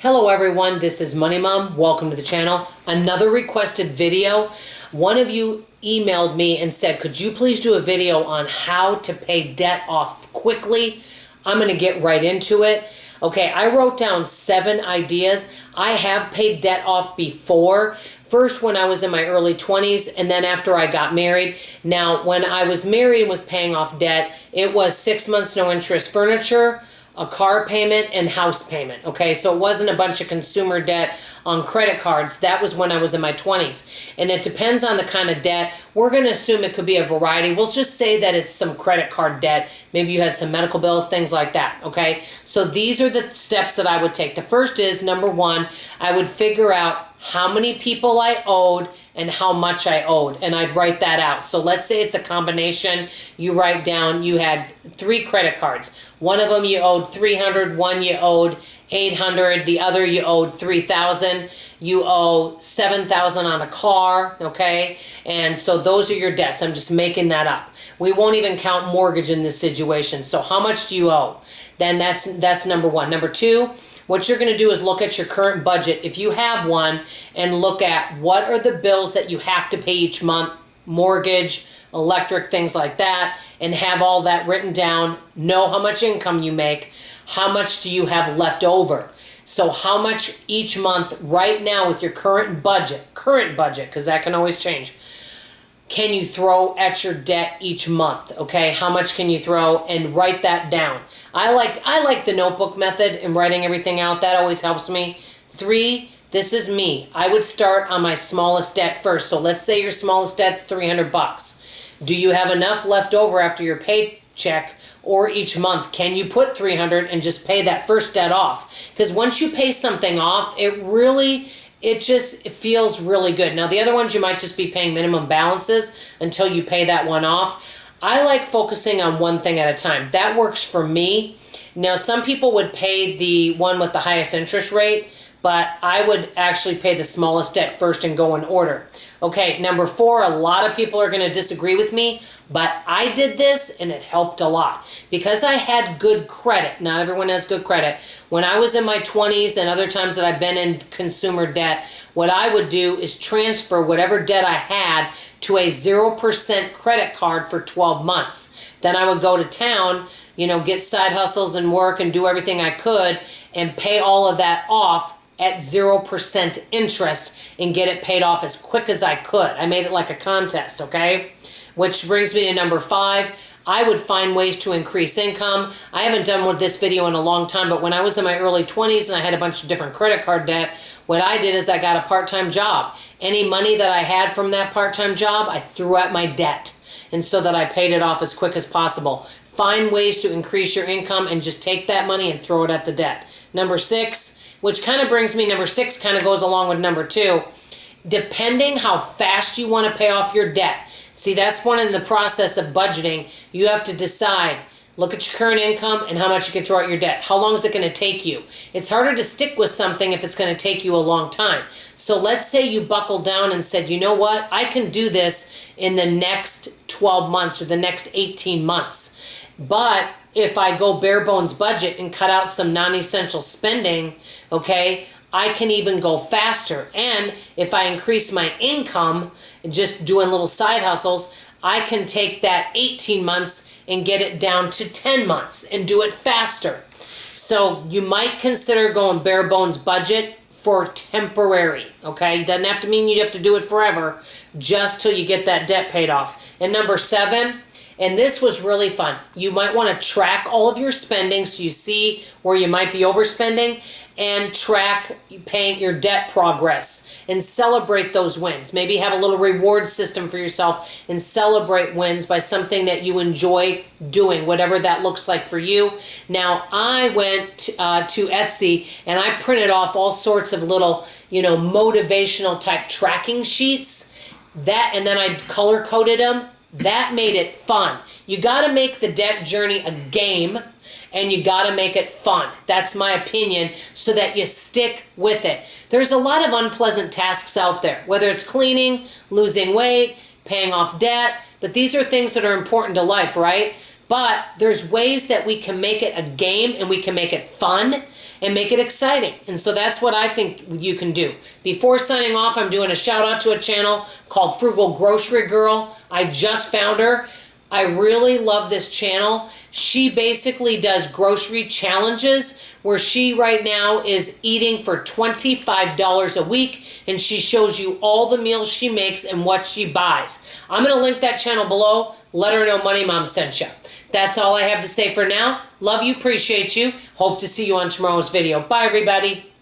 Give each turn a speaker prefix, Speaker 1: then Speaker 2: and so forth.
Speaker 1: Hello everyone, this is Money Mom. Welcome to the channel. Another requested video. One of you emailed me and said, could you please do a video on how to pay debt off quickly? I'm going to get right into it. Okay, I wrote down 7 ideas. I have paid debt off before. First when I was in my early 20s and then after I got married. Now, when I was married and was paying off debt, it was 6 months no interest furniture, a car payment, and house payment. Okay, so it wasn't a bunch of consumer debt on credit cards. That was when I was in my 20s. And it depends on the kind of debt. We're going to assume it could be a variety. We'll just say that it's some credit card debt. Maybe you had some medical bills, things like that. Okay, so these are the steps that I would take. The first is, number 1, I would figure out how many people I owed and how much I owed, and I'd write that out. So let's say it's a combination. You write down you had 3 credit cards. One of them you owed $300, one you owed $800, the other you owed $3,000. You owe $7,000 on a car, okay? And so those are your debts. I'm just making that up. We won't even count mortgage in this situation. So how much do you owe? Then that's number 1. Number 2, what you're going to do is look at your current budget, if you have one, and look at what are the bills that you have to pay each month, mortgage, electric, things like that, and have all that written down. Know how much income you make. How much do you have left over? So how much each month right now with your current budget, because that can always change, can you throw at your debt each month? Okay, how much can you throw, and write that down. I like the notebook method and writing everything out. That always helps me. 3, this is me. I would start on my smallest debt first. So let's say your smallest debt's $300. Do you have enough left over after your paycheck or each month? Can you put $300 and just pay that first debt off? Because once you pay something off, it just feels really good. Now, the other ones, you might just be paying minimum balances until you pay that one off. I like focusing on one thing at a time. That works for me. Now, some people would pay the one with the highest interest rate, but I would actually pay the smallest debt first and go in order. Okay, number 4, a lot of people are going to disagree with me, but I did this and it helped a lot. Because I had good credit, not everyone has good credit, when I was in my 20s and other times that I've been in consumer debt, what I would do is transfer whatever debt I had to a 0% credit card for 12 months. Then I would go to town, get side hustles and work and do everything I could and pay all of that off at 0% interest and get it paid off as quick as I could. I made it like a contest, okay? Which brings me to number 5. I would find ways to increase income. I haven't done with this video in a long time, but when I was in my early 20s and I had a bunch of different credit card debt, what I did is I got a part-time job. Any money that I had from that part-time job, I threw at my debt, and so that I paid it off as quick as possible. Find ways to increase your income and just take that money and throw it at the debt. Number 6, which kind of brings me, number 6 kind of goes along with number 2. Depending how fast you want to pay off your debt. See, that's one in the process of budgeting. You have to decide, look at your current income and how much you can throw at your debt. How long is it going to take you? It's harder to stick with something if it's going to take you a long time. So let's say you buckled down and said, you know what? I can do this in the next 12 months or the next 18 months. But if I go bare bones budget and cut out some non-essential spending, okay, I can even go faster. And if I increase my income, just doing little side hustles, I can take that 18 months and get it down to 10 months and do it faster. So you might consider going bare bones budget for temporary, okay? It doesn't have to mean you have to do it forever, just till you get that debt paid off. And number 7, and this was really fun. You might want to track all of your spending so you see where you might be overspending, and track paying your debt progress and celebrate those wins. Maybe have a little reward system for yourself and celebrate wins by something that you enjoy doing, whatever that looks like for you. Now, I went to Etsy and I printed off all sorts of little, motivational type tracking sheets, and then I color coded them. That made it fun. You got to make the debt journey a game, and you got to make it fun. That's my opinion, so that you stick with it. There's a lot of unpleasant tasks out there, whether it's cleaning, losing weight, paying off debt, but these are things that are important to life, right? But there's ways that we can make it a game and we can make it fun and make it exciting. And so that's what I think you can do. Before signing off, I'm doing a shout out to a channel called Frugal Grocery Girl. I just found her. I really love this channel. She basically does grocery challenges where she right now is eating for $25 a week, and she shows you all the meals she makes and what she buys. I'm going to link that channel below. Let her know Money Mom sent you. That's all I have to say for now. Love you, appreciate you. Hope to see you on tomorrow's video. Bye, everybody.